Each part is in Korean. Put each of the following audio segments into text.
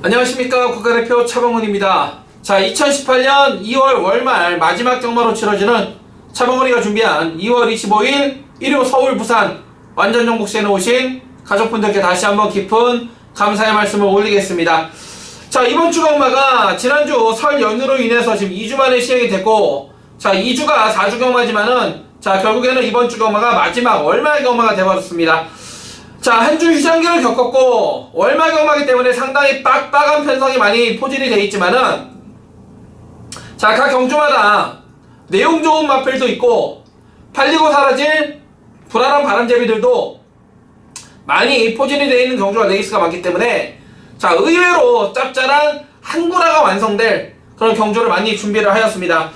안녕하십니까. 국가대표 차범근입니다. 자, 2018년 2월 월말 마지막 경마로 치러지는 차범근이가 준비한 2월 25일 일요 서울 부산 완전정복시에 오신 가족분들께 다시 한번 깊은 감사의 말씀을 올리겠습니다. 자, 이번 주 경마가 지난주 설 연휴로 인해서 지금 2주 만에 시행이 됐고, 자, 2주가 4주 경마지만은 자, 결국에는 이번 주 경마가 마지막 월말 경마가 되어버렸습니다. 자, 한 주 휴장기를 겪었고 월말 경마기 때문에 상당히 빡빡한 편성이 많이 포진이 되어 있지만은, 자, 각 경주마다 내용 좋은 마필도 있고 팔리고 사라질 불안한 바람잡이들도 많이 포진이 되어 있는 경주와 레이스가 많기 때문에, 자, 의외로 짭짤한 한구라가 완성될 그런 경주를 많이 준비를 하였습니다.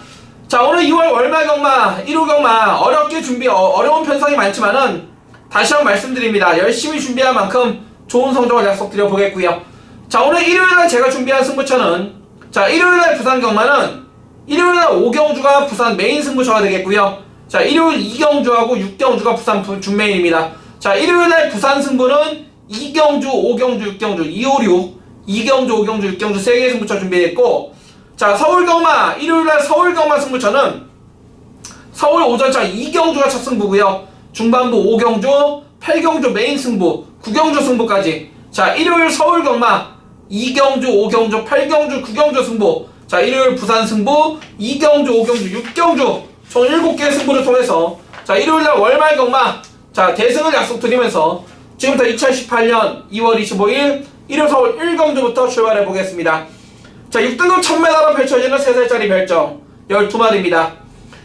자, 오늘 2월 월말 경마 1호 경마 어렵게 어려운 편성이 많지만은 다시 한번 말씀드립니다. 열심히 준비한 만큼 좋은 성적을 약속드려 보겠고요. 자, 오늘 일요일날 제가 준비한 승부처는, 자, 일요일날 부산 경마는 일요일날 5경주가 부산 메인 승부처가 되겠고요. 자, 일요일 2경주하고 6경주가 부산 준메인입니다. 자, 일요일날 부산 승부는 2경주, 5경주, 6경주, 256, 2경주, 5경주, 6경주 3개의 승부처 준비했고, 자, 서울 경마 일요일날 서울 경마 승부처는 서울 오전차 2경주가 첫 승부고요. 중반부 5경주, 8경주 메인 승부, 9경주 승부까지. 자, 일요일 서울 경마 2경주, 5경주, 8경주, 9경주 승부. 자, 일요일 부산 승부 2경주, 5경주, 6경주 총 7개의 승부를 통해서, 자, 일요일날 월말 경마, 자, 대승을 약속드리면서 지금부터 2018년 2월 25일 일요 서울 1경주부터 출발해 보겠습니다. 자, 6등급 1000m로 펼쳐지는 3살짜리 별정 12마리입니다.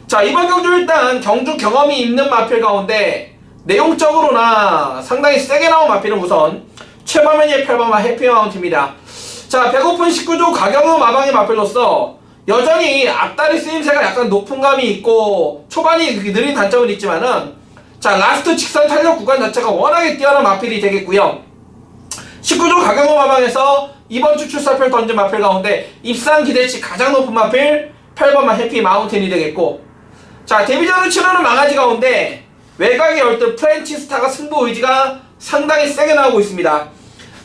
자, 이번 경주 일단 경주 경험이 있는 마필 가운데 내용적으로나 상당히 세게 나온 마필은 우선 최마면이의 8번마 해피마운트입니다. 자, 배고픈 19조 가경호 마방의 마필로서 여전히 앞다리 쓰임새가 약간 높은 감이 있고 초반이 느린 단점은 있지만은, 자, 라스트 직선 탄력 구간 자체가 워낙에 뛰어난 마필이 되겠고요. 19조 가경호 마방에서 이번 주 출사표를 던진 마필 가운데 입상 기대치 가장 높은 마필 8번마 해피마운틴이 되겠고, 자, 데뷔전을 치르는 망아지 가운데 외곽의 열등 프렌치스타가 승부 의지가 상당히 세게 나오고 있습니다.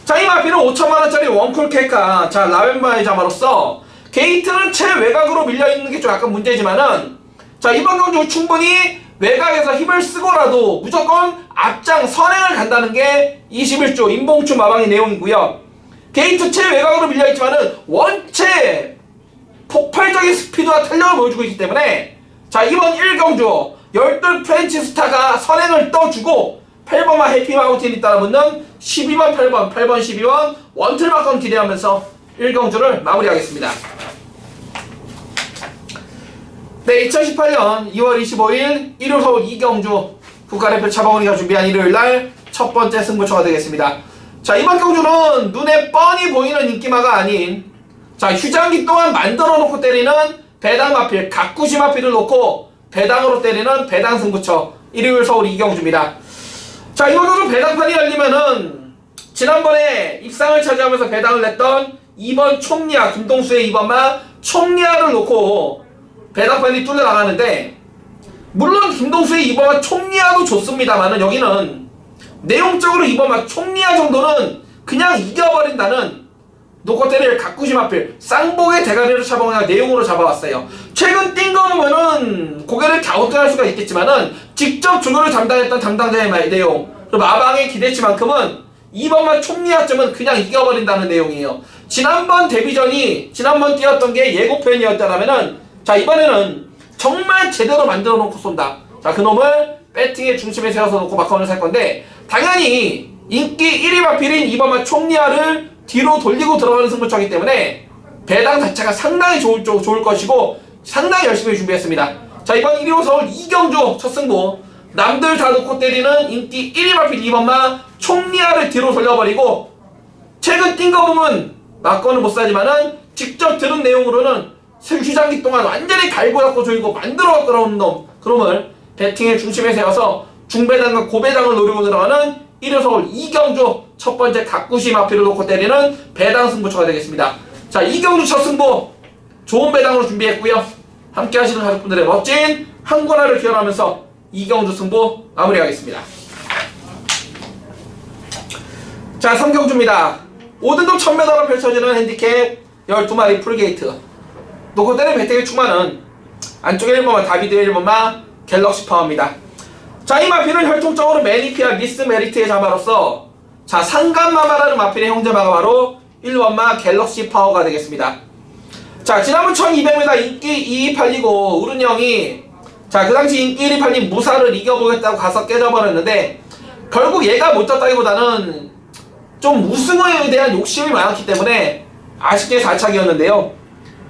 자, 이 마필은 5천만원짜리 원쿨 케이카, 자, 라벤바의 자마로서 게이트는 최외곽으로 밀려있는 게 좀 약간 문제지만은, 자, 이번 경주 충분히 외곽에서 힘을 쓰고라도 무조건 앞장 선행을 간다는 게 21조 임봉춘 마방의 내용이고요. 게이트 최외곽으로 밀려있지만은 원체 폭발적인 스피드와 탄력을 보여주고 있기 때문에, 자, 이번 1경주 열둘 프렌치 스타가 선행을 떠주고 8번마 해피마운틴이 따라붙는 12번 8번 8번 12번 원틀마건 기대하면서 1경주를 마무리하겠습니다. 네, 2018년 2월 25일 일요 서울 2경주 국가대표 차범근이가 준비한 일요일날 첫 번째 승부처가 되겠습니다. 자, 이번 경주는 눈에 뻔히 보이는 인기마가 아닌, 자, 휴장기 동안 만들어 놓고 때리는 배당 마필, 가꾸시 마필을 놓고 배당으로 때리는 배당 승부처 일요일 서울 2경주입니다. 자, 이번 경주 배당판이 열리면은 지난번에 입상을 차지하면서 배당을 냈던 2번 촌리아, 김동수의 2번마 촌리아를 놓고 배당판이 뚫려 나가는데, 물론 김동수의 2번마 촌리아도 좋습니다만은 여기는 내용적으로 2번마 촌리아 정도는 그냥 이겨버린다는 놓고 때릴 가꾸시 마필 쌍복의 대가리를 차범근이가 내용으로 잡아왔어요. 최근 뛴 거 보면은 고개를 갸우뚱할 수가 있겠지만은 직접 조교를 담당했던 담당자의 내용, 그리고 마방의 기대치만큼은 2번만 촌리아점은 그냥 이겨버린다는 내용이에요. 지난번 데뷔전이, 지난번 뛰었던 게 예고편이었다면은, 자, 이번에는 정말 제대로 만들어 놓고 쏜다. 자, 그놈을 배팅의 중심에 세워서 놓고 마카오를 살 건데, 당연히 인기 1위 마필인 2번만 촌리아를 뒤로 돌리고 들어가는 승부처이기 때문에 배당 자체가 상당히 좋을 것이고 상당히 열심히 준비했습니다. 자, 이번 일요 서울 2경주 첫 승부, 남들 다 놓고 때리는 인기 1위 마필 2번마 촌리아를 뒤로 돌려버리고, 최근 뛴 거 보면 막건을 못 사지만은 직접 들은 내용으로는 휴장기 동안 완전히 갈고 닦고 조이고 만들어 들어오는 놈, 그놈을 배팅의 중심에 세워서 중배당과 고배당을 노리고 들어가는 일요 서울 2경주 첫 번째 가꾸시 마필을 놓고 때리는 배당 승부처가 되겠습니다. 자, 2경주 첫 승부 좋은 배당으로 준비했고요. 함께 하시는 가족분들의 멋진 한권화를 기원하면서 2경주 승부 마무리하겠습니다. 자, 3경주입니다. 5등급 1000m로 펼쳐지는 핸디캡 12마리 풀게이트. 놓고 때리는 배팅의 충만은 안쪽에 1번만 다비드 1번만 갤럭시 파워입니다. 자, 이 마필은 혈통적으로 매니피아 미스 메리트의 자마로서 자, 상간마마라는 마필의 형제마가 바로 1번마 갤럭시 파워가 되겠습니다. 자, 지난번 1200m 인기 2위 팔리고 우른 형이 자, 그 당시 인기 1위 팔린 무사를 이겨보겠다고 가서 깨져버렸는데 결국 얘가 못 졌다기보다는 좀 우승에 대한 욕심이 많았기 때문에 아쉽게 4착이었는데요.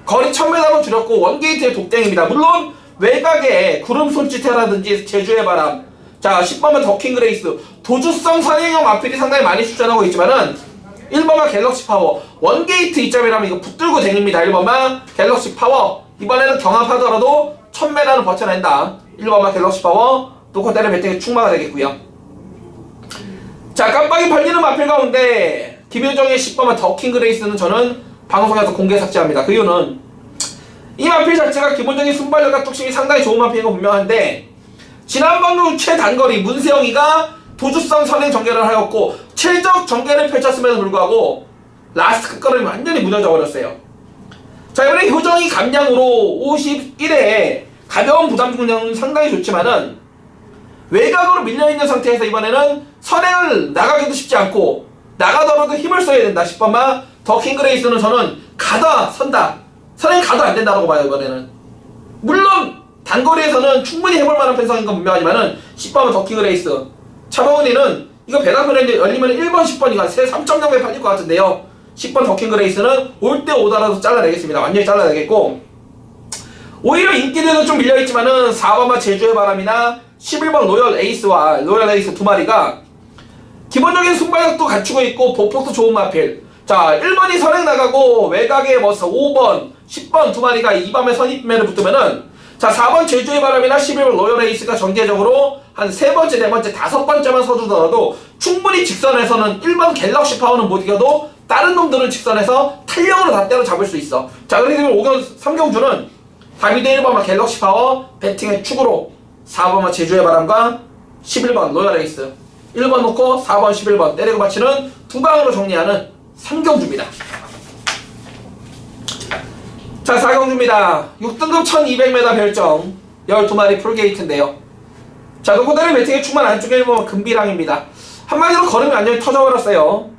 거리 1000m로 줄였고 원게이트의 독땡입니다. 물론 외곽에 구름 손짓해라든지 제주의 바람, 자 10번만 더킹 그레이스, 도주성 선행형 마필이 상당히 많이 출전하고 있지만은 1번만 갤럭시 파워, 원게이트 이점이라면 이거 붙들고 댕깁니다. 1번만 갤럭시 파워, 이번에는 경합하더라도 1000m를 버텨낸다. 1번만 갤럭시 파워, 놓고 때려 배팅의 충마가 되겠고요. 자, 깜빡이 팔리는 마필 가운데 김효정의 10번만 더킹 그레이스는 저는 방송에서 공개 삭제합니다. 그 이유는 이 마필 자체가 기본적인 순발력과 뚝심이 상당히 좋은 마필인 건 분명한데 지난번도 최단거리 문세영이가 도주성 선행 전개를 하였고 최적 전개를 펼쳤음에도 불구하고 라스트 끝걸음이 완전히 무너져 버렸어요. 자, 이번에 효정이 감량으로 51에 가벼운 부담 중량은 상당히 좋지만은 외곽으로 밀려있는 상태에서 이번에는 선행을 나가기도 쉽지 않고 나가더라도 힘을 써야 된다. 10번만 더킹 그레이스는 저는 가다 선다, 선행 가도 안 된다고 봐요. 이번에는 물론 단거리에서는 충분히 해볼 만한 편성인 건 분명하지만은 10번은 더킹 그레이스, 차범은이는 이거 배당편에 열리면 1번 10번 이거 3.0배 팔릴 것 같은데요. 10번 더킹 그레이스는 올 때 오더라도 잘라내겠습니다. 완전히 잘라내겠고 오히려 인기들은 좀 밀려있지만은 4번만 제주의 바람이나 11번 로열 에이스와 로열 에이스 두 마리가 기본적인 순발력도 갖추고 있고 보폭도 좋은 마필. 자, 1번이 선행 나가고 외곽에 뭐 5번, 10번 두 마리가 2번에 선입매를 붙으면은 자, 4번 제주의 바람이나 11번 로열 에이스가 전개적으로 한 3번째, 4번째, 5번째만 서주더라도 충분히 직선에서는 1번 갤럭시 파워는 못 이겨도 다른 놈들은 직선에서 탄력으로 다 때려잡을 수 있어. 자, 그렇기 때문에 3경주는 다비드 1번만 갤럭시 파워 배팅의 축으로 4번만 제주의 바람과 11번 로열 에이스 1번 놓고 4번 11번 때리고 받치는 두 방으로 정리하는 3경주입니다. 자, 4경주입니다. 6등급 1200m 별정 12마리 풀게이트인데요. 자, 놓고 때리는 배팅의 축만 안쪽에 1번은 금비랑입니다. 한마디로 걸음이 완전히 터져버렸어요.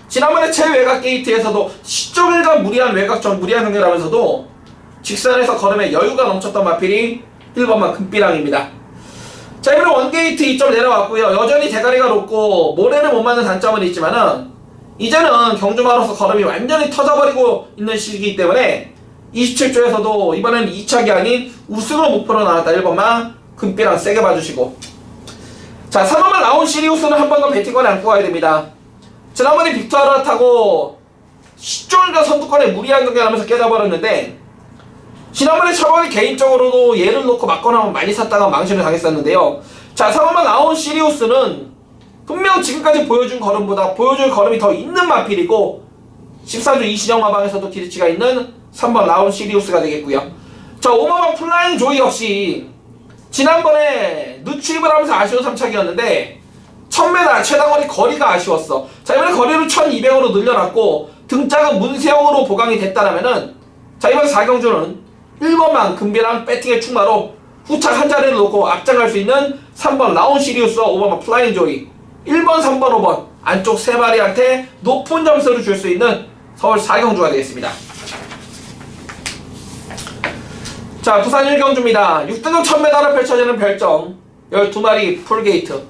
지난번에 최외곽 게이트에서도 시점일과 무리한 외곽전 무리한 경기라면서도 직선에서 걸음에 여유가 넘쳤던 마필이 1번만 금비랑입니다. 자, 이번에 원게이트 2점 내려왔고요. 여전히 대가리가 높고 모래를 못 맞는 단점은 있지만은 이제는 경주마로서 걸음이 완전히 터져버리고 있는 시기이기 때문에 27조에서도 이번에는 2착이 아닌 우승을 목표로 나왔다. 1번만 금비랑 세게 봐주시고, 자, 3번만 나온 시리우스는 한 번 더 배팅권에 안고 가야 됩니다. 지난번에 빅토르 타고 시종일과 선두권에 무리한 경기하면서 깨져버렸는데 지난번에 차범이 개인적으로도 얘를 놓고 맞거나 많이 샀다가 망신을 당했었는데요. 자, 3번만 나온 시리우스는 분명 지금까지 보여준 걸음보다 보여줄 걸음이 더 있는 마필이고 14주 이신영 마방에서도 기대치가 있는 3번 나온 시리우스가 되겠고요. 자, 5번만 플라잉 조이 역시 지난번에 누추입을 하면서 아쉬운 3착이었는데 1000m 최다거리 거리가 아쉬웠어. 자, 이번에 거리를 1200으로 늘려놨고 등짝은 문세영으로 보강이 됐다라면은 자, 이번 4경주는 1번만 금비랑 배팅의 충마로 후착 한 자리를 놓고 앞장갈 수 있는 3번 라운 시리우스와 5번만 플라잉 조이, 1번, 3번, 5번 안쪽 3마리한테 높은 점수를 줄 수 있는 서울 4경주가 되겠습니다. 자, 부산 1경주입니다. 6등급 1000m를 펼쳐지는 별정 12마리 풀게이트.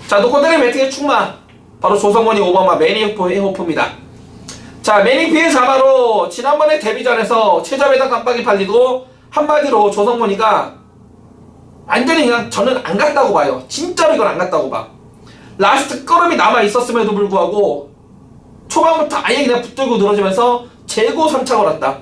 자, 놓고 때리는 배팅의 충마 바로 조성원이 5번만 매니호프입니다. 자, 매니피의 자마로 지난번에 데뷔전에서 최저배당 깜빡이 팔리고 한마디로 조성원이가 완전히 그냥 저는 안 갔다고 봐요. 진짜로 이건 안 갔다고 봐. 라스트 걸음이 남아있었음에도 불구하고 초반부터 아예 그냥 붙들고 늘어지면서 재고 3착을 왔다.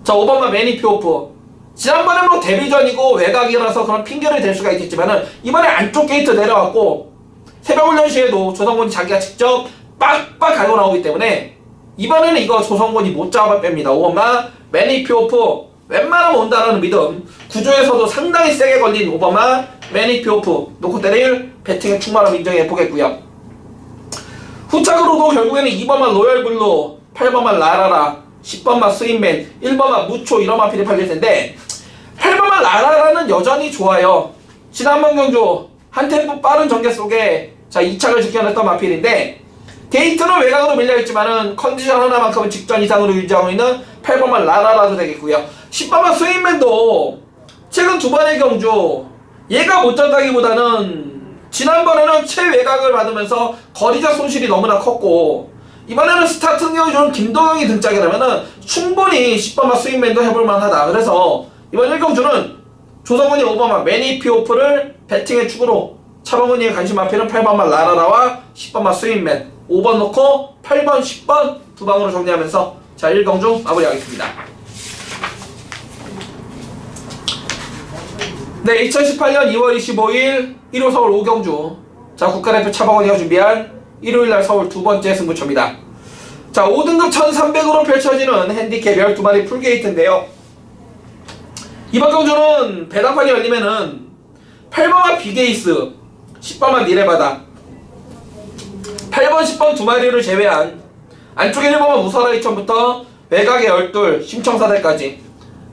자, 5번만 매니피오프. 지난번에 뭐 데뷔전이고 외곽이라서 그런 핑계를 댈 수가 있겠지만은 이번에 안쪽 게이트 내려왔고 새벽훈련 시에도 조성곤이 자기가 직접 빡빡 갈고 나오기 때문에 이번에는 이거 조성곤이 못 잡아 뺍니다. 5번만 매니피오프 웬만하면 온다라는 믿음, 구조에서도 상당히 세게 걸린 5번만 매니피오프 놓고 때릴 배팅의 충만함 인정해 보겠고요. 후착으로도 결국에는 2번만 로열블루, 8번만 라라라, 10번만 스윗맨, 1번만 무초 이런 마필이 팔릴 텐데 8번만 라라라는 여전히 좋아요. 지난번 경주 한 템포 빠른 전개 속에 자 2착을 지켜냈던 마필인데 게이트는 외곽으로 밀려있지만은 컨디션 하나만큼은 직전 이상으로 유지하고 있는 8번만 라라라도 되겠고요. 10번만 스윗맨도 최근 두 번의 경주 얘가 못 졌다기보다는 지난번에는 최외곽을 받으면서 거리적 손실이 너무나 컸고 이번에는 스타트 능력이 좋은 김도영이 등짝이라면은 충분히 10번만 스윙맨도 해볼만하다. 그래서 이번 1경주는 조성훈이 5번만 매니피오프를 배팅의 축으로 차범근이의 관심 앞에는 8번만 라라라와 10번만 스윙맨 5번 놓고 8번, 10번 두 방으로 정리하면서 자 1경주 마무리하겠습니다. 네, 2018년 2월 25일 일요 서울 5경주 자 국가대표 차범근이가 준비한 일요일날 서울 두 번째 승부처입니다. 자 5등급 1300으로 펼쳐지는 핸디캡 12마리 풀게이트인데요. 이번 경주는 배당판이 열리면은 8번만 비게이스 10번만 미래바다 8번 10번 두 마리를 제외한 안쪽에 1번만 우설아 2000부터 외곽에 12 심청사대까지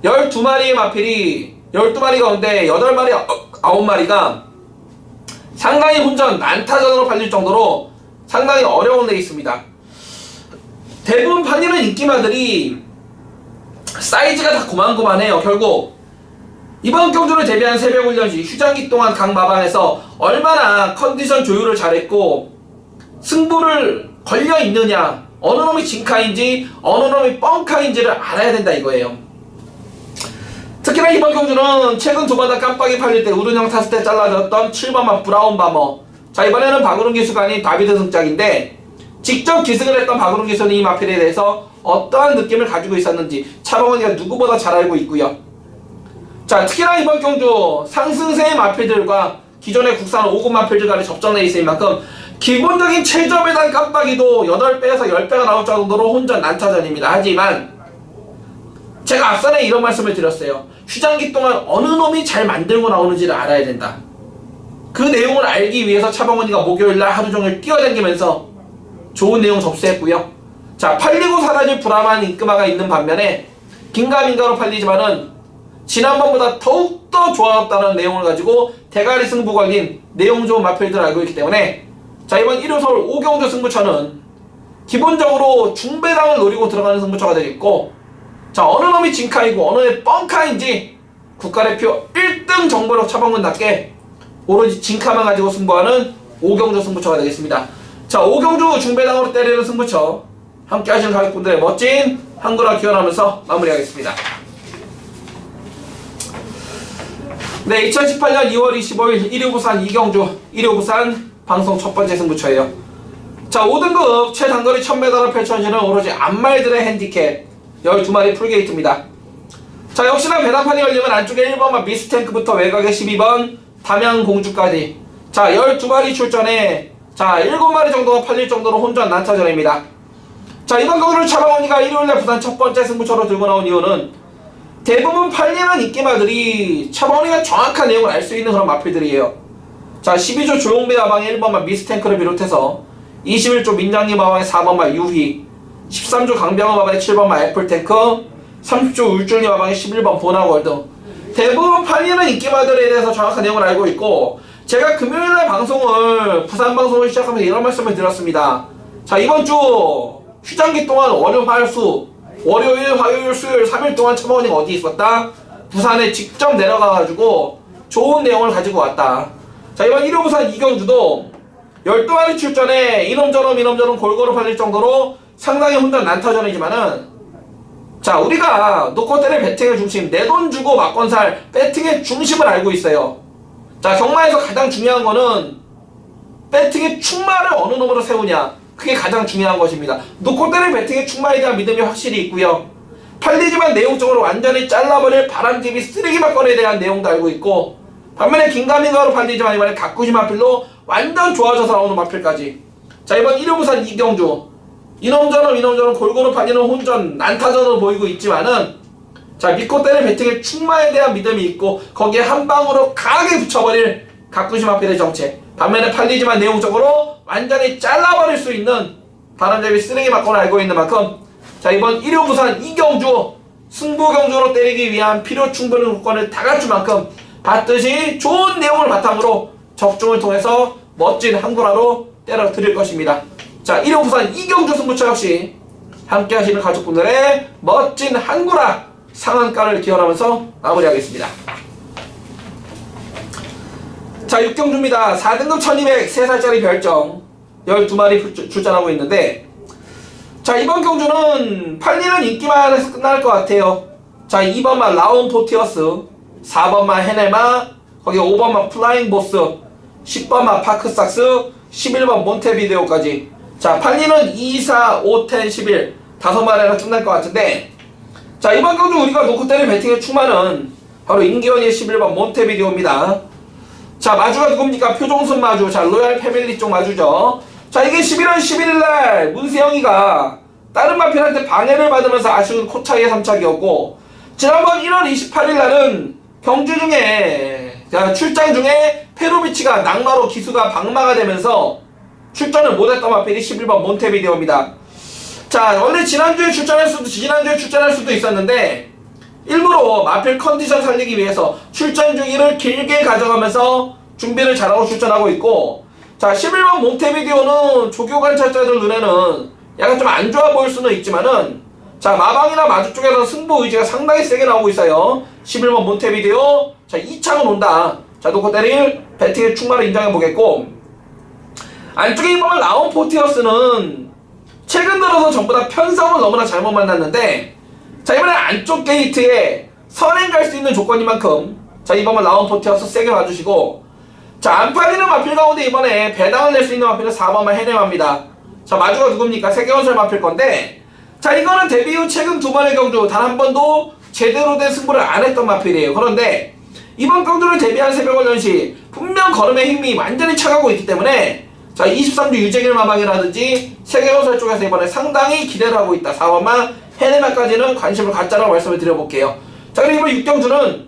12마리의 마필이 12마리 가운데 8마리 9마리가 상당히 혼전 난타전으로 팔릴 정도로 상당히 어려운 레이스입니다. 대부분 팔리는 인기마들이 사이즈가 다 고만고만해요. 결국 이번 경주를 대비한 새벽훈련 시 휴장기 동안 각 마방에서 얼마나 컨디션 조율을 잘했고 승부를 걸려있느냐 어느 놈이 진카인지 어느 놈이 뻥카인지를 알아야 된다 이거예요. 특히나 이번 경주는 최근 두 번 다 깜빡이 팔릴 때 우른형 탔을 때 잘라졌던 7번만 브라운 바머 자 이번에는 박우른 기수가 아닌 다비드 승짝인데 직접 기승을 했던 박우른 기수는 이 마필에 대해서 어떠한 느낌을 가지고 있었는지 차범근이가 누구보다 잘 알고 있고요. 자 특히나 이번 경주 상승세의 마필들과 기존의 국산 5급 마필들 간의 접전 레이스인 만큼 기본적인 최저에 대한 깜빡이도 8배에서 10배가 나올 정도로 혼전 난타전입니다. 하지만 제가 앞선에 이런 말씀을 드렸어요. 휴장기 동안 어느 놈이 잘 만들고 나오는지를 알아야 된다. 그 내용을 알기 위해서 차범근이가 목요일날 하루종일 뛰어다니면서 좋은 내용 접수했고요. 자 팔리고 사라질 불안한 인기마가 있는 반면에 긴가민가로 팔리지만은 지난번보다 더욱더 좋아졌다는 내용을 가지고 대가리 승부 걸린 내용 좋은 마필들을 알고 있기 때문에 자 이번 1호 서울 5경주 승부처는 기본적으로 중배당을 노리고 들어가는 승부처가 되겠고 자 어느 놈이 진카이고 어느 놈이 뻥카인지 국가대표 1등 정보력 차범근답게 오로지 진카만 가지고 승부하는 5경주 승부처가 되겠습니다. 자 5경주 중배당으로 때리는 승부처 함께 하시는 가족분들의 멋진 한글화 기원하면서 마무리하겠습니다. 네 2018년 2월 25일 1호 부산 2경주 1호 부산 방송 첫 번째 승부처예요. 자 5등급 최단거리 1000m를 펼쳐지는 오로지 암말들의 핸디캡 12마리 풀게이트입니다. 자 역시나 배당판이 열리면 안쪽에 1번만 미스탱크부터 외곽에 12번 담양공주까지 자 12마리 출전에 자 7마리 정도가 팔릴 정도로 혼전 난타전입니다. 자 이번 경기를 차범근이가 일요일날 부산 첫 번째 승부처로 들고 나온 이유는 대부분 팔리는 인기마들이 차범근이가 정확한 내용을 알 수 있는 그런 마필들이에요. 자 12조 조용배 마방의 1번만 미스탱크를 비롯해서 21조 민장리 마방의 4번만 유희 13조 강병호 마방의 7번만 애플탱크 30조 울줄리 마방의 11번 보나골 등 대부분 팔리는 인기마들에 대해서 정확한 내용을 알고 있고 제가 금요일날 방송을 부산 방송을 시작하면서 이런 말씀을 드렸습니다. 자 이번 주 휴장기 동안 월요 화수 월요일 화요일 수요일 3일 동안 차범근이가 어디 있었다? 부산에 직접 내려가가지고 좋은 내용을 가지고 왔다. 자 이번 1호 부산 2경주도 12마리 출전에 이놈저놈 골고루 팔릴 정도로 상당히 혼전 난타전이지만은 자 우리가 놓고 때릴 배팅의 중심 내 돈 주고 막건살 배팅의 중심을 알고 있어요. 자 경마에서 가장 중요한 거는 배팅의 충마를 어느 놈으로 세우냐 그게 가장 중요한 것입니다. 놓고 때릴 배팅의 충마에 대한 믿음이 확실히 있고요. 팔리지만 내용적으로 완전히 잘라버릴 바람잡이 쓰레기 막건에 대한 내용도 알고 있고 반면에 긴가민가로 팔리지만 이번에 가꾸시 마필로 완전 좋아져서 나오는 마필까지 자 이번 1호 부산 2경주 이놈저놈 골고루 팔리는 혼전 난타전으로 보이고 있지만은 자 믿고 때릴 배팅의 충마에 대한 믿음이 있고 거기에 한 방으로 강하게 붙여버릴 가꾸시 마필의 정체 반면에 팔리지만 내용적으로 완전히 잘라버릴 수 있는 바람잡이 쓰레기 맞고는 알고 있는 만큼 자 이번 1호 부산 이경주 승부 경주로 때리기 위한 필요 충분한 조건을 다 갖춘 만큼 봤듯이 좋은 내용을 바탕으로 적중을 통해서 멋진 한구라로 때려 드릴 것입니다. 자 1호 부산 이경주 승부처 역시 함께 하시는 가족분들의 멋진 한구라 상한가를 기원하면서 마무리하겠습니다. 자 6경주입니다. 4등급 1200 3살짜리 별정 12마리 출전하고 있는데 자 이번 경주는 팔리는 인기만 해서 끝날 것 같아요. 자 2번만 라온 포티어스, 4번만 헤네마, 거기 5번만 플라잉 보스, 10번만 파크삭스, 11번 몬테비데오까지 자 팔리는 2, 4, 5, 10, 11 5마리가 끝날 것 같은데 자 이번 경주 우리가 놓고 때릴 배팅의 추마는 바로 인기원이의 11번 몬테비데오입니다. 자 마주가 누굽니까? 표종순 마주. 자 로얄 패밀리 쪽 마주죠. 자 이게 11월 11일날 문세영이가 다른 마필한테 방해를 받으면서 아쉬운 코차이의 3착이었고 지난번 1월 28일날은 경주 중에 출장 중에 페로비치가 낙마로 기수가 방마가 되면서 출전을 못했던 마필이 11번 몬테비데오입니다. 자 원래 지난주에 출전할 수도 있었는데 일부러 마필 컨디션 살리기 위해서 출전 주기를 길게 가져가면서 준비를 잘하고 출전하고 있고 자 11번 몬테비데오는 조교 관찰자들 눈에는 약간 좀 안 좋아 보일 수는 있지만은 자 마방이나 마주 쪽에서 승부 의지가 상당히 세게 나오고 있어요. 11번 몬테비데오 자 2창은 온다. 자 놓고 때릴 배팅의 충만을 인정해 보겠고 안쪽에 보면 라온 포티어스는 최근 들어서 전부 다 편성을 너무나 잘못 만났는데 자 이번에 안쪽 게이트에 선행 갈 수 있는 조건인 만큼 자 이번은 라온 포티어스 세게 봐주시고 자 안 팔리는 마필 가운데 이번에 배당을 낼 수 있는 마필은 4번만 헤네마입니다. 자 마주가 누굽니까? 세계건설 마필 건데 자 이거는 데뷔 후 최근 2번의 경주 단 한 번도 제대로 된 승부를 안 했던 마필이에요. 그런데 이번 경주를 데뷔한 새벽원련시 분명 걸음의 힘이 완전히 차가고 있기 때문에 자 23주 유재길 마방이라든지 세계건설 쪽에서 이번에 상당히 기대를 하고 있다. 4번만 헤네마까지는 관심을 갖자라고 말씀을 드려볼게요. 자 그리고 이번 6경주는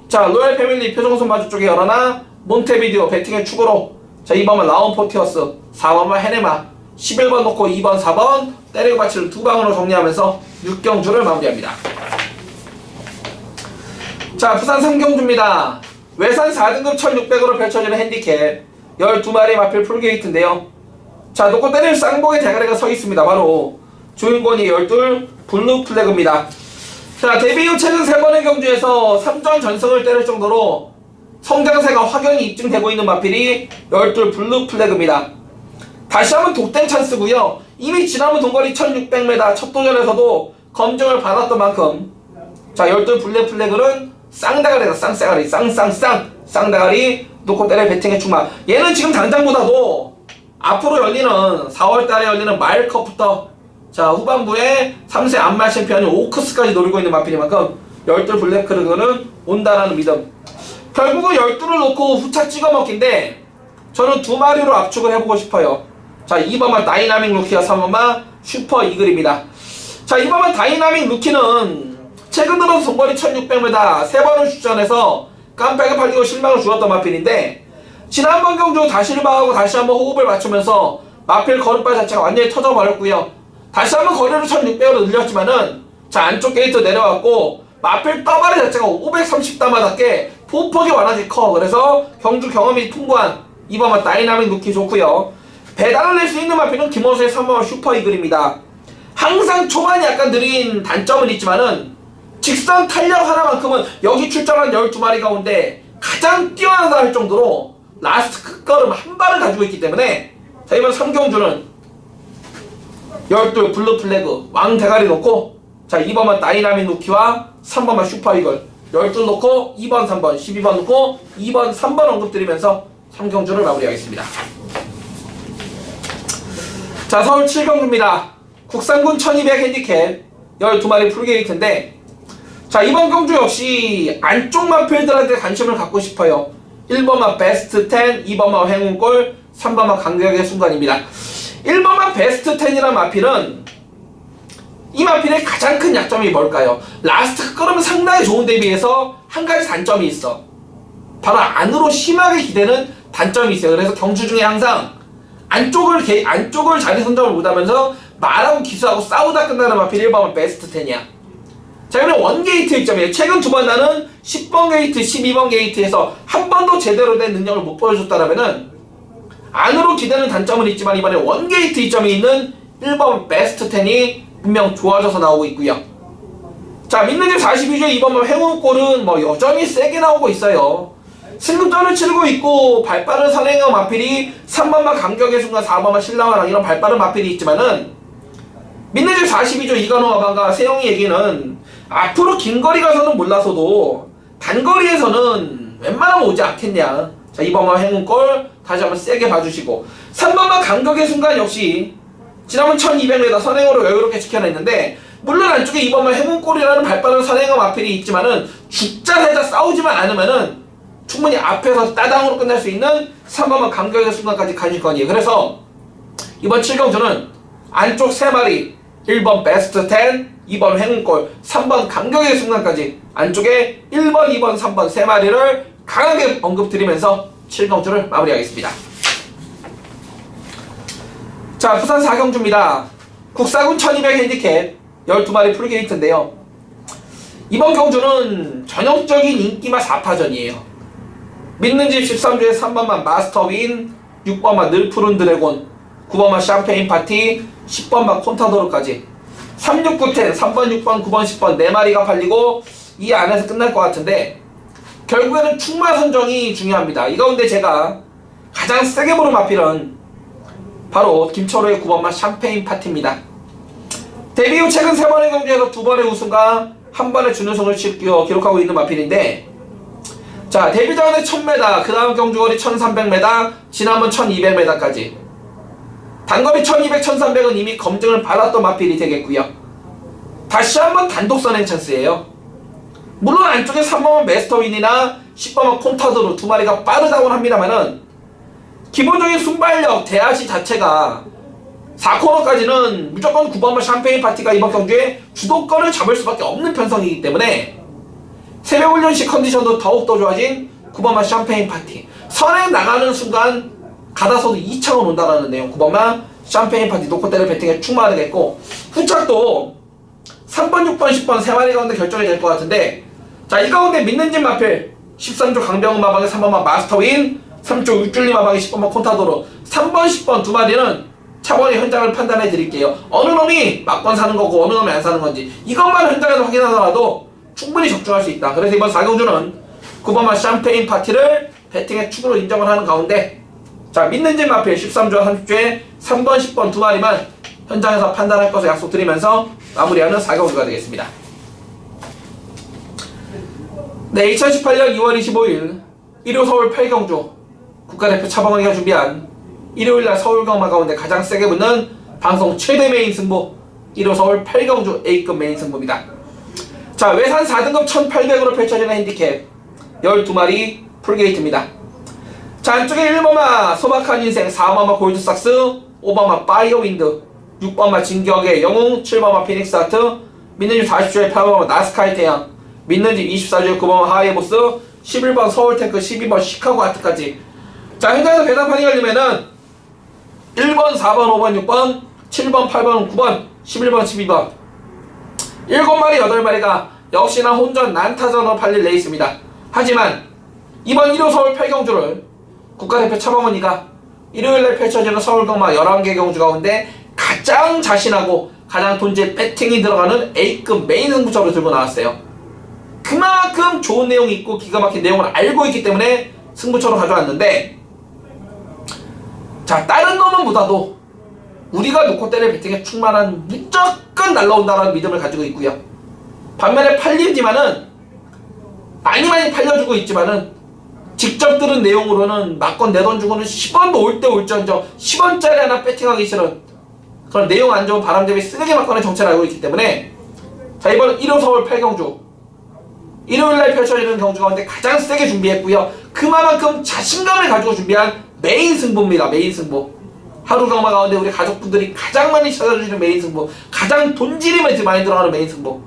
자 로얄 패밀리 표정선 마주 쪽에 열어나 몬테비데오 배팅의 축으로 자 2번은 라온 포티어스, 4번만 헤네마, 11번 놓고 2번 4번 때리고 받치를 두 방으로 정리하면서 6경주를 마무리합니다. 자 부산 3경주입니다. 외산 4등급 1600으로 펼쳐지는 핸디캡 12마리 마필 풀게이트인데요. 자 놓고 때릴 쌍봉의 대가리가 서 있습니다. 바로 주인공이 12 블루 플래그입니다. 자 데뷔 후 최근 3번의 경주에서 3전 전승을 때릴 정도로 성장세가 확연히 입증되고 있는 마필이 12 블루 플래그입니다. 다시 한번 독땡 찬스고요. 이미 지난번 동거리 1600m 첫 도전에서도 검증을 받았던 만큼 자 12 블루 플래그는 쌍대가리다. 쌍대가리 쌍대가리 놓고 때릴 배팅의 충마. 얘는 지금 당장보다도 앞으로 열리는 4월달에 열리는 마일컵부터 자 후반부에 3세 안말 챔피언인 오크스까지 노리고 있는 마필이만큼 12 블랙크르그는 온다라는 믿음. 결국은 12를 놓고 후차 찍어먹기인데 저는 2마리로 압축을 해보고 싶어요. 자 2번만 다이나믹 루키와 3번만 슈퍼 이글입니다. 자 2번만 다이나믹 루키는 최근 들어서 동거리 1600m 3번을 출전해서 깜빡이 팔리고 실망을 주었던 마필인데 지난번 경주 다시를 방하고 다시 한번 호흡을 맞추면서 마필 걸음발 자체가 완전히 터져버렸고요. 다시 한번 거리를 1600으로 늘렸지만은 자 안쪽 게이트 내려왔고 마필 떠바리 자체가 530다마답게 포폭이 완화지 커. 그래서 경주 경험이 풍부한 2번만 다이나믹 루키 좋고요. 배당을 낼 수 있는 마필은 김호수의 3번만 슈퍼 이글입니다. 항상 초반이 약간 느린 단점은 있지만은 직선 탄력 하나만큼은 여기 출전한 12마리 가운데 가장 뛰어나다 할 정도로 라스트 끝걸음 한 발을 가지고 있기 때문에 자 이번 3경주는 12 블루 플래그 왕 대가리 놓고 자 2번만 다이나믹 루키와 3번만 슈퍼 이글 12 놓고 2번 3번 12번 놓고 2번 3번 언급드리면서 3경주를 마무리하겠습니다. 자 서울 7경주입니다. 국산군 1200 핸디캡 12마리 풀게이트인데 자 이번 경주 역시 안쪽 마필들한테 관심을 갖고 싶어요. 1번만 베스트 10, 2번만 행운골, 3번만 강력의 순간입니다. 1번만 베스트 10이라는 마필은 이 마필의 가장 큰 약점이 뭘까요? 라스트 끌으면 상당히 좋은 데 비해서 한 가지 단점이 있어. 바로 안으로 심하게 기대는 단점이 있어요. 그래서 경주 중에 항상 안쪽을 자리 선점을 못하면서 말하고 기수하고 싸우다 끝나는 마필 1번은 베스트 10이야. 자, 그럼 원게이트 1점이에요. 최근 두 번 나는 10번 게이트, 12번 게이트에서 한 번도 제대로 된 능력을 못 보여줬다라면은 안으로 기대는 단점은 있지만 이번에 원게이트 2점이 있는 1번 베스트 10이 분명 좋아져서 나오고 있고요. 자, 믿는 집 42주에 2번만 행운골은 뭐 여전히 세게 나오고 있어요. 승급전을 치르고 있고 발빠른 선행형 마필이 3번만 감격의 순간 4번만 신랑화랑 이런 발빠른 마필이 있지만은 믿는 집 42조 이간호 마방과 세영이 얘기는 앞으로 긴 거리 가서는 몰라서도 단거리에서는 웬만하면 오지 않겠냐. 자, 2번만 행운골 다시 한번 세게 봐주시고 3번만 감격의 순간 역시 지난번 1200m 선행으로 여유롭게 지켜냈는데 물론 안쪽에 2번만 행운골이라는 발빠른 선행형 마필이 있지만은 죽자 살자 싸우지만 않으면은 충분히 앞에서 따당으로 끝날 수 있는 3번만 감격의 순간까지 가질 거니에요. 그래서 이번 7경주는 안쪽 3마리 1번 베스트 10, 2번 행운골, 3번 감격의 순간까지 안쪽에 1번, 2번, 3번 3마리를 강하게 언급드리면서 7경주를 마무리하겠습니다. 자, 부산 4경주입니다. 국사군 1200 핸디캡 12마리 풀게이트인데요. 이번 경주는 전형적인 인기마 4파전이에요. 믿는 집 13주에 3번만 마스터윈, 6번만 늘푸른 드래곤, 9번만 샴페인 파티, 10번만 콘타도르까지 3, 6, 9, 10, 3번, 6번, 9번, 10번 4마리가 팔리고 이 안에서 끝날 것 같은데 결국에는 충마 선정이 중요합니다. 이 가운데 제가 가장 세게 보는 마필은 바로 김철호의 9번만 샴페인 파티입니다. 데뷔 후 최근 3번의 경주에서 2번의 우승과 1번의 준우승을 기록하고 있는 마필인데 자, 데뷔 전에 1000m, 그 다음 경주거리 1300m, 지난번 1200m까지 단거리 1200, 1300은 이미 검증을 받았던 마필이 되겠고요. 다시 한번 단독 선행 찬스예요. 물론 안쪽에 3번은 메스터윈이나 10번은 콘타드로 2마리가 빠르다고는 합니다만은 기본적인 순발력, 대하시 자체가 4코너까지는 무조건 9번만 샴페인 파티가 이번 경주에 주도권을 잡을 수밖에 없는 편성이기 때문에 새벽 훈련시 컨디션도 더욱더 좋아진 9번만 샴페인 파티 선행 나가는 순간 가다서도 2차원 온다라는 내용 9번만 샴페인 파티 놓고 때릴 배팅에 충만하겠고 후착도 3번, 6번, 10번 3마리 가운데 결정이 될 것 같은데 자, 이 가운데 믿는 집 마필 13조 강병훈 마방의 3번만 마스터윈 3조 육줄리 마방의 10번만 콘타도로 3번, 10번 2마리는 차번의 현장을 판단해 드릴게요. 어느 놈이 막권 사는 거고 어느 놈이 안 사는 건지 이것만 현장에서 확인하더라도 충분히 적중할 수 있다. 그래서 이번 4경주는 9번만 샴페인 파티를 배팅의 축으로 인정을 하는 가운데 자, 믿는 집 마필 13조 30조에 3번, 10번 2마리만 현장에서 판단할 것을 약속드리면서 마무리하는 4경주가 되겠습니다. 네, 2018년 2월 25일 일요 서울 8경주 국가대표 차범근이가 준비한 일요일날 서울경마 가운데 가장 세게 붙는 방송 최대 메인 승부 1호 서울 8경주 A급 메인 승부입니다. 자, 외산 4등급 1800으로 펼쳐지는 핸디캡 12마리 풀게이트입니다. 자, 안쪽에 1번마 소박한 인생, 4번마 골드삭스, 5번마 파이어윈드, 6번마 진격의 영웅, 7번마 피닉스 하트, 믿는 집 40주에 8번마 나스카이 태양, 믿는 집 24주에 9번마 하이보스, 11번 서울탱크, 12번 시카고 하트까지. 자, 현장에서 배당판이 열리면은 1번, 4번, 5번, 6번, 7번, 8번, 9번, 11번, 12번 7마리, 8마리가 역시나 혼전 난타전으로 팔릴 레이스입니다. 하지만 이번 1호 서울 8경주를 국가대표 차범근이가 일요일날 펼쳐지는 서울경마 11개 경주 가운데 가장 자신하고 가장 돈질 배팅이 들어가는 A급 메인 승부처로 들고 나왔어요. 그만큼 좋은 내용이 있고 기가 막힌 내용을 알고 있기 때문에 승부처로 가져왔는데 자, 다른 놈은 보다도 우리가 놓고 때릴 배팅에 충만한 무조건 날라온다라는 믿음을 가지고 있고요. 반면에 팔리지만은 많이 팔려주고 있지만은 직접 들은 내용으로는 막건 내 돈 주고는 10원도 올 때 올지언정 10원짜리 하나 배팅하기 싫은 그런 내용 안 좋은 바람잡이 쓰레기 막건의 정체를 알고 있기 때문에 자, 이번 1호 서울 8경주 일요일날 펼쳐지는 경주 가운데 가장 세게 준비했고요. 그만큼 자신감을 가지고 준비한 메인 승부입니다. 메인 승부. 하루 경마 가운데 우리 가족분들이 가장 많이 찾아주시는 메인 승부, 가장 돈질이 많이 들어가는 메인 승부.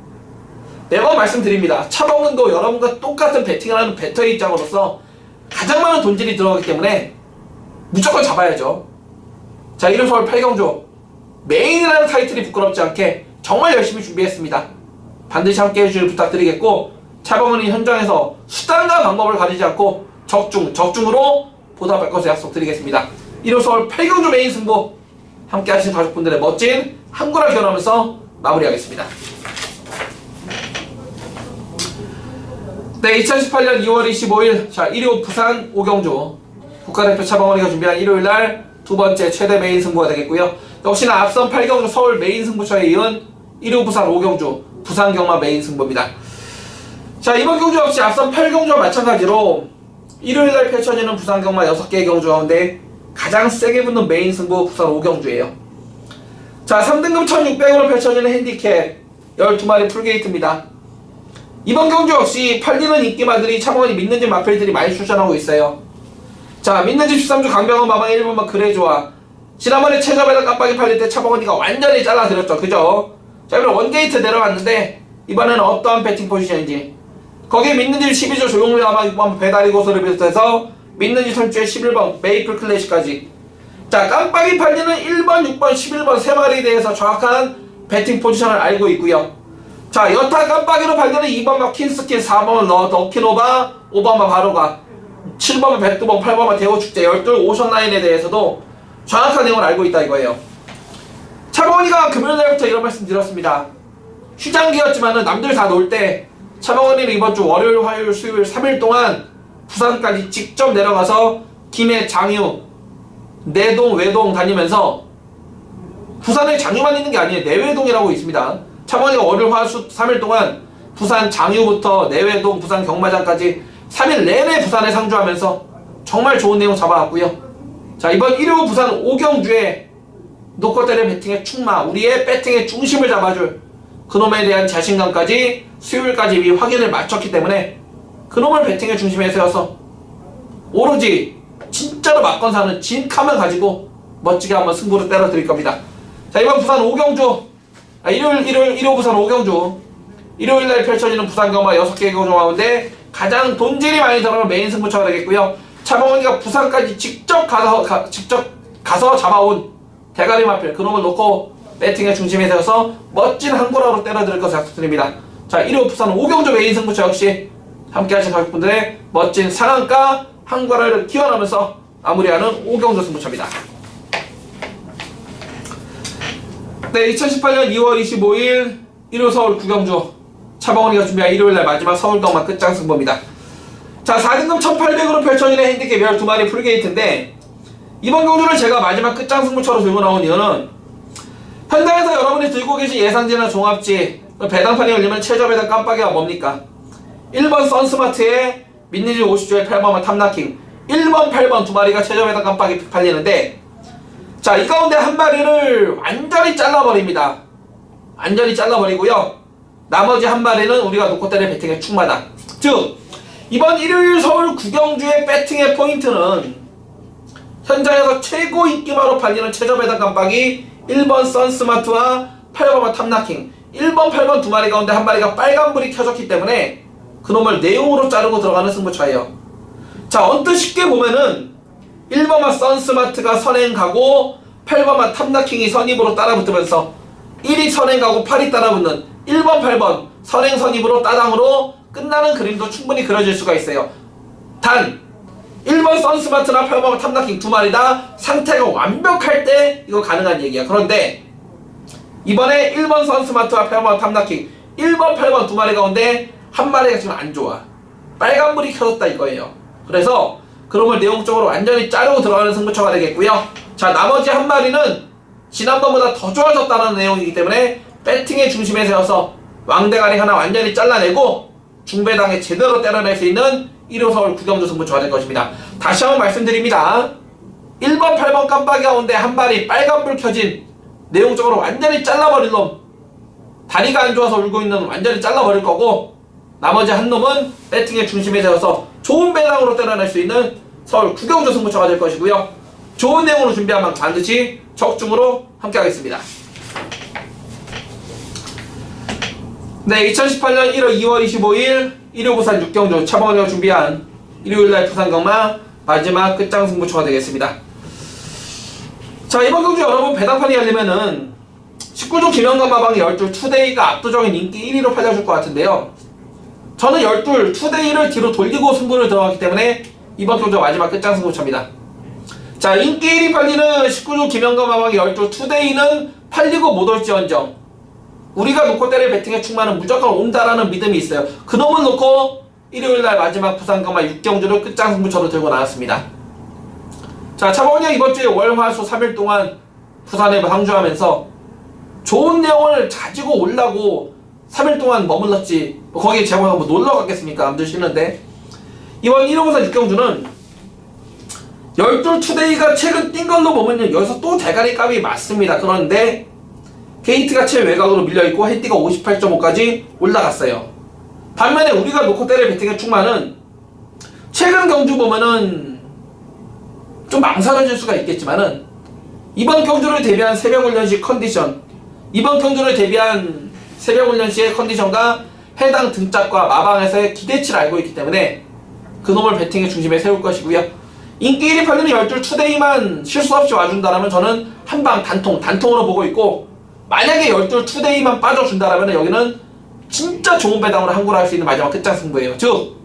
매번 말씀드립니다. 차범근도 여러분과 똑같은 배팅을 하는 배터의 입장으로서 가장 많은 돈질이 들어가기 때문에 무조건 잡아야죠. 자, 1호 서울 8경주 메인이라는 타이틀이 부끄럽지 않게 정말 열심히 준비했습니다. 반드시 함께 해주길 부탁드리겠고, 차범근이 현장에서 수단과 방법을 가리지 않고 적중으로 보답할 것을 약속드리겠습니다. 1호 서울 8경주 메인 승부 함께 하신 가족분들의 멋진 한구를 기원하면서 마무리하겠습니다. 네, 2018년 2월 25일 자 1호 부산 5경주 국가대표 차범근이가 준비한 일요일날 두 번째 최대 메인 승부가 되겠고요. 역시나 앞선 8경주 서울 메인 승부처에 이은 1호 부산 5경주 부산 경마 메인 승부입니다. 자, 이번 경주 역시 앞선 8경주와 마찬가지로 일요일날 펼쳐지는 부산 경마 6개의 경주 가운데 가장 세게 붙는 메인 승부 부산 5경주예요. 자, 3등급 1600으로 펼쳐지는 핸디캡 12마리 풀게이트입니다. 이번 경주 역시 팔리는 인기마들이 차범근이 믿는 집 마필들이 많이 출전하고 있어요. 자, 믿는 집 13주 강병원 마방 1번만 그래좋아. 지난번에 최저배당 깜빡이 팔릴 때 차범근이가 완전히 잘라드렸죠. 그죠? 자, 그럼 원게이트 내려갔는데 이번에는 어떠한 배팅 포지션인지, 거기에 믿는 집 12조 조용필 마방 6번 배다리 고수를 비롯해서 믿는 집 선주의 11번 메이플 클래식까지, 자, 깜빡이 팔리는 1번, 6번, 11번 3마리에 대해서 정확한 배팅 포지션을 알고 있고요. 자, 여타 깜빡이로 팔리는 2번만 킨스킨, 4번만 너키노바, 5번만 바로가, 7번만 백두봉, 8번만 대호축제 12 오션라인에 대해서도 정확한 내용을 알고 있다 이거예요. 차범근이가 금요일날부터 이런 말씀 드렸습니다. 휴장기였지만은 남들 다 놀 때 차범근이는 이번 주 월요일, 화요일, 수요일 3일 동안 부산까지 직접 내려가서 김해, 장유, 내동, 외동 다니면서, 부산에 장유만 있는 게 아니에요. 내외동이라고 있습니다. 차범근이가 월요일, 화수 3일 동안 부산 장유부터 내외동, 부산 경마장까지 3일 내내 부산에 상주하면서 정말 좋은 내용 잡아왔고요. 자, 이번 1호 부산 5경주에 놓고 때릴 배팅의 충마, 우리의 배팅의 중심을 잡아줄 그놈에 대한 자신감까지 수요일까지 이미 확인을 마쳤기 때문에 그놈을 배팅의 중심에 세워서 오로지 진짜로 맞건 사는 진카만 가지고 멋지게 한번 승부를 때려드릴 겁니다. 자, 이번 부산 5경주, 일요일 1호 부산 5경주 일요일날 펼쳐지는 부산 경마 6개의 경주 가운데 가장 돈질이 많이 들어가는 메인 승부처가 되겠고요. 차범근이가 부산까지 직접 가서 잡아온 대가리 마필 그놈을 놓고 배팅의 중심에 세워서 멋진 한구라로 때려드릴 것을 약속드립니다. 자, 1호 부산 5경주 메인 승부처 역시 함께 하신 가족분들의 멋진 상한가 한구라를 기원하면서 마무리하는 5경주 승부처입니다. 네, 2018년 2월 25일 1호 서울 9경주 차범근이가 준비한 일요일날 마지막 서울경마 끝장 승부입니다. 자, 4등급 1800으로 펼쳐지는 핸디캡 12마리 풀게이트인데, 이번 경주를 제가 마지막 끝장 승부처로 들고 나온 이유는 현장에서 여러분이 들고 계신 예상지나 종합지, 배당판이 열리면 최저배당 깜빡이가 뭡니까? 1번 선스마트에 민니지 50조의 8번만 탐나킹, 1번, 8번 두 마리가 최저배당 깜빡이 팔리는데, 자, 이 가운데 한 마리를 완전히 잘라버립니다. 완전히 잘라버리고요. 나머지 한 마리는 우리가 놓고 때릴 배팅의 충마다. 즉, 이번 일요일 서울 9경주의 배팅의 포인트는 현장에서 최고 인기마로 팔리는 최저배당 깜빡이 1번 선스마트와 8번만 탐나킹, 1번, 8번 두 마리 가운데 한 마리가 빨간불이 켜졌기 때문에 그놈을 내용으로 자르고 들어가는 승부차예요. 자, 언뜻 쉽게 보면은 1번만 선스마트가 선행 가고 8번만 탐나킹이 선입으로 따라붙으면서 1위 선행 가고 8위 따라붙는 1번, 8번 선행 선입으로 따당으로 끝나는 그림도 충분히 그려질 수가 있어요. 단 1번 선스마트나 8번 탐나킹 두 마리 다 상태가 완벽할 때 이거 가능한 얘기야. 그런데 이번에 1번 선스마트와 8번 탐나킹 1번, 8번 두 마리 가운데 한 마리가 지금 안 좋아. 빨간불이 켜졌다 이거예요. 그래서 그놈을 내용적으로 완전히 자르고 들어가는 승부처가 되겠고요. 자, 나머지 한 마리는 지난번보다 더 좋아졌다는 내용이기 때문에 배팅의 중심에 세워서 왕대가리 하나 완전히 잘라내고 중배당에 제대로 때려낼 수 있는 1호 서울 9경주 승부처가 될 것입니다. 다시 한번 말씀드립니다. 1번, 8번 깜빡이 가운데 한 마리 빨간불 켜진 내용적으로 완전히 잘라버릴 놈, 다리가 안 좋아서 울고 있는 놈 완전히 잘라버릴 거고, 나머지 한 놈은 배팅의 중심에 세워서 좋은 배당으로 때려낼 수 있는 서울 9경주 승부처가 될 것이고요. 좋은 내용으로 준비하면 반드시 적중으로 함께 하겠습니다. 네, 2018년 1월 2월 25일 일요 부산 6경주 차범근이가 준비한 일요일날 부산경마 마지막 끝장 승부처가 되겠습니다. 자, 자, 이번 경주 여러분 배당판이 열리면은 19조 김영건 마방의 12 투데이가 압도적인 인기 1위로 팔려줄 것 같은데요. 저는 12 투데이를 뒤로 돌리고 승부를 들어갔기 때문에 이번 경주 마지막 끝장 승부처입니다. 자, 인기 1위 팔리는 19조 김영건 마방의 12 투데이는 팔리고 못 올지언정 우리가 놓고 때릴 배팅의 충만은 무조건 온다라는 믿음이 있어요. 그놈을 놓고 일요일날 마지막 부산간마 6경주를 끝장 승부처로 들고 나왔습니다. 자, 차범근이 이번주에 월화수 3일 동안 부산에 상주하면서 좋은 내용을 가지고 오려고 3일 동안 머물렀지 거기에 제가 뭐 놀러 갔겠습니까? 남들 쉬는데 이번 1호 부산 6경주는 12 투데이가 최근 뛴 걸로 보면 여기서 또 대가리 값이 맞습니다. 그런데 게이트가 최외곽으로 밀려있고 헤띠가 58.5까지 올라갔어요. 반면에 우리가 놓고 때릴 배팅의 충만은 최근 경주 보면은 좀 망설여질 수가 있겠지만은 이번 경주를 대비한 새벽훈련시 컨디션 이번 경주를 대비한 새벽훈련시의 컨디션과 해당 등짝과 마방에서의 기대치를 알고 있기 때문에 그놈을 배팅의 중심에 세울 것이고요. 인기 1위 팔리는 12 투데이만 실수 없이 와준다라면 저는 한방 단통으로 보고 있고 만약에 12 투데이만 빠져준다라면 여기는 진짜 좋은 배당으로 항구를 할 수 있는 마지막 끝장 승부예요. 즉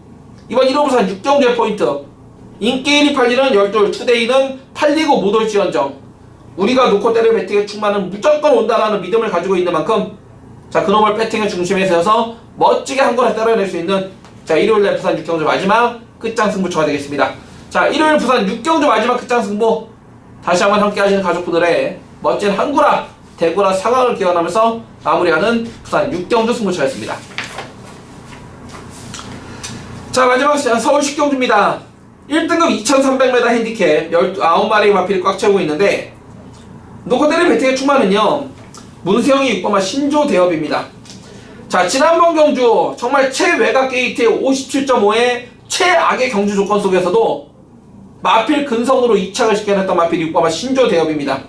이번 1호 부산 6경주의 포인트 인기 1위 팔리는 12 투데이는 팔리고 못 올지언정 우리가 놓고 때릴 배팅의 충만은 무조건 온다라는 믿음을 가지고 있는 만큼 자 그놈을 배팅의 중심에 세워서 멋지게 항구를 때려낼 수 있는 자 일요일날 부산 6경주 마지막 끝장 승부처가 되겠습니다. 자 일요일 부산 6경주 마지막 끝장 승부 다시 한번 함께 하시는 가족분들의 멋진 항구라 대구라 상황을 기원하면서 마무리하는 부산 6경주 승부처였습니다. 자 마지막 서울 10경주입니다. 1등급 2300m 핸디캡 19마리의 마필이 꽉 채우고 있는데 놓고 때릴 배팅의 충만은요 문세영이 6번마 신조 대업입니다. 자 지난번 경주 정말 최외곽 게이트의 57.5의 최악의 경주 조건 속에서도 마필 근성으로 2착을 시켜냈던 마필이 6번마 신조 대업입니다.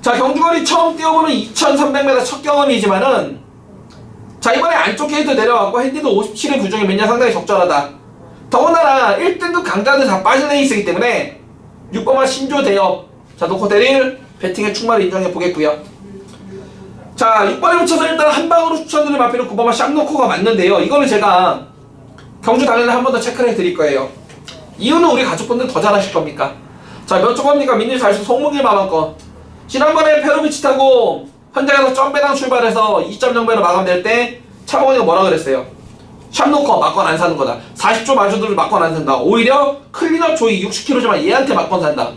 자 경주거리 처음 뛰어보는 2300m 첫 경험이지만은 자 이번에 안쪽 게이트 내려왔고 핸디도 57의 부중에 맨날 상당히 적절하다. 더군다나 1등급 강자들 다 빠진 에이스이기 때문에 6번마 신조 대업 자 놓고 때릴 배팅의 충만을 인정해 보겠고요. 자 6번에 붙여서 일단 한방으로 추천드릴 마필은 9번마 쌍노코가 맞는데요. 이거는 제가 경주 당일날 한 번 더 체크를 해드릴 거예요. 이유는 우리 가족분들 더 잘하실 겁니까? 자 몇 조겁니까? 민일 잘수 송문길 마방권 지난번에 페로비치 타고 현장에서 점배당 출발해서 2.0배로 마감될 때 차범근이가 뭐라 그랬어요? 샵노커 막건 안 사는 거다. 40조 마주들을 막건 안 산다. 오히려 클린업 조이 60kg지만 얘한테 막건 산다.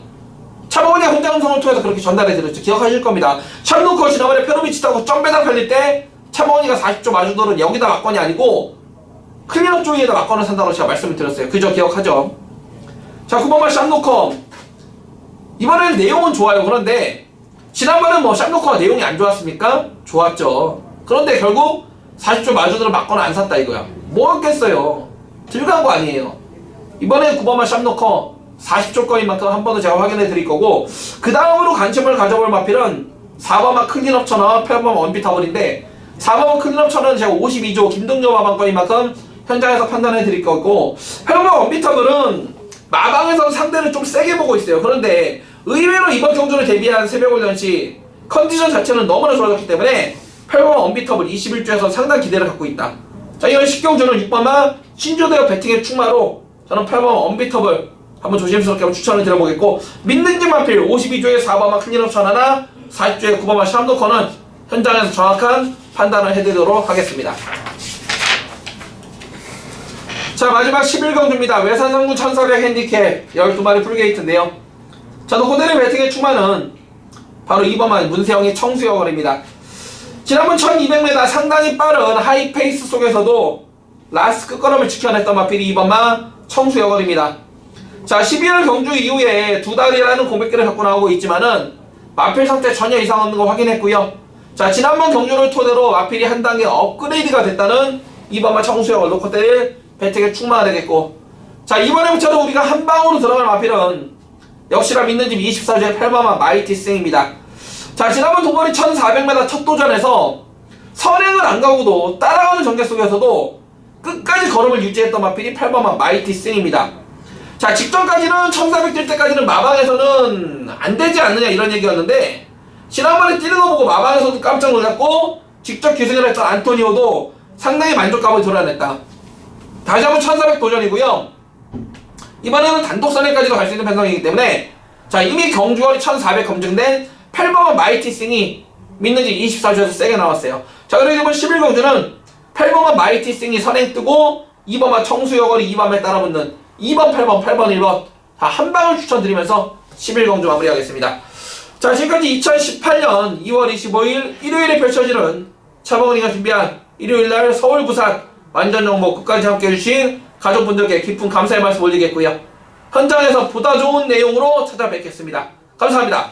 차범근이가 현장 음성을 통해서 그렇게 전달해드렸죠. 기억하실 겁니다. 샵노커 지난번에 페로비치 타고 점배당 팔릴 때 차범근이가 40조 마주들은 여기다 막건이 아니고 클린업 조이에다 막건을 산다고 제가 말씀을 드렸어요. 그죠? 기억하죠? 자 9번마 샵노커 이번에는 내용은 좋아요. 그런데 지난번엔 뭐 샵노커가 내용이 안 좋았습니까? 좋았죠. 그런데 결국 40조 마주들은 막거나 안 샀다 이거야. 뭐 했겠어요? 들어간 거 아니에요. 이번에 9번마 샵노커 40조 거인 만큼 한 번 더 제가 확인해 드릴 거고 그 다음으로 관심을 가져볼 마필은 4번마 클린업 천원 8번마 원비타블인데 4번마 클린업 천원은 제가 52조 김동조 마방 거인 만큼 현장에서 판단해 드릴 거고 8번마 원비타블은 마방에서 상대를 좀 세게 보고 있어요. 그런데 의외로 이번 경주를 대비한 새벽훈련시 컨디션 자체는 너무나 좋아졌기 때문에 8번마 언비터블 21주에서 상당히 기대를 갖고 있다. 자 이번 10경주는 6번마 신조대와 배팅의 충마로 저는 8번마 언비터블 한번 조심스럽게 한번 추천을 드려보겠고 믿는 김마필 52조에 4번마 클린업 천하나 40조에 9번마 샴노커는 현장에서 정확한 판단을 해드리도록 하겠습니다. 자 마지막 11경주입니다. 외산 3군 1400 핸디캡 12마리 풀게이트인데요. 자 놓고 때릴 배팅의 충만은 바로 2번마 문세영의 청수여걸입니다. 지난번 1200m 상당히 빠른 하이페이스 속에서도 라스트 끝걸음을 지켜냈던 마필이 2번마 청수여걸입니다. 자 12월 경주 이후에 두 달이라는 공백기를 갖고 나오고 있지만은 마필 상태 전혀 이상 없는 거 확인했고요. 자 지난번 경주를 토대로 마필이 한 단계 업그레이드가 됐다는 2번마 청수여걸 놓고 때릴 배팅에 충만이 되겠고 자 이번에 붙여도 우리가 한 방으로 들어갈 마필은 역시나 믿는 집 24주의 8번마 마이티생입니다. 자 지난번 동거리 1400m 첫 도전에서 선행을 안 가고도 따라가는 전개 속에서도 끝까지 걸음을 유지했던 마필이 8번마 마이티생입니다. 자, 직전까지는 1400 뛸 때까지는 마방에서는 안 되지 않느냐 이런 얘기였는데 지난번에 뛰는 거 보고 마방에서도 깜짝 놀랐고 직접 기승을 했던 안토니오도 상당히 만족감을 드러냈다. 다시 한번 1400 도전이고요. 이번에는 단독 선행까지도 갈 수 있는 편성이기 때문에 자, 이미 경주월이 1400 검증된 8번은 마이티싱이 믿는지 24주에서 세게 나왔어요. 자, 그리고 이번 11경주는 8번은 마이티싱이 선행 뜨고 2번만 청수여걸이 2번에 따라붙는 2번, 8번, 8번, 1번 다 한 방을 추천드리면서 11경주 마무리하겠습니다. 자, 지금까지 2018년 2월 25일 일요일에 펼쳐지는 차범근이가 준비한 일요일날 서울, 부산 완전 정보 끝까지 함께 해주신 가족분들께 깊은 감사의 말씀 올리겠고요. 현장에서 보다 좋은 내용으로 찾아뵙겠습니다. 감사합니다.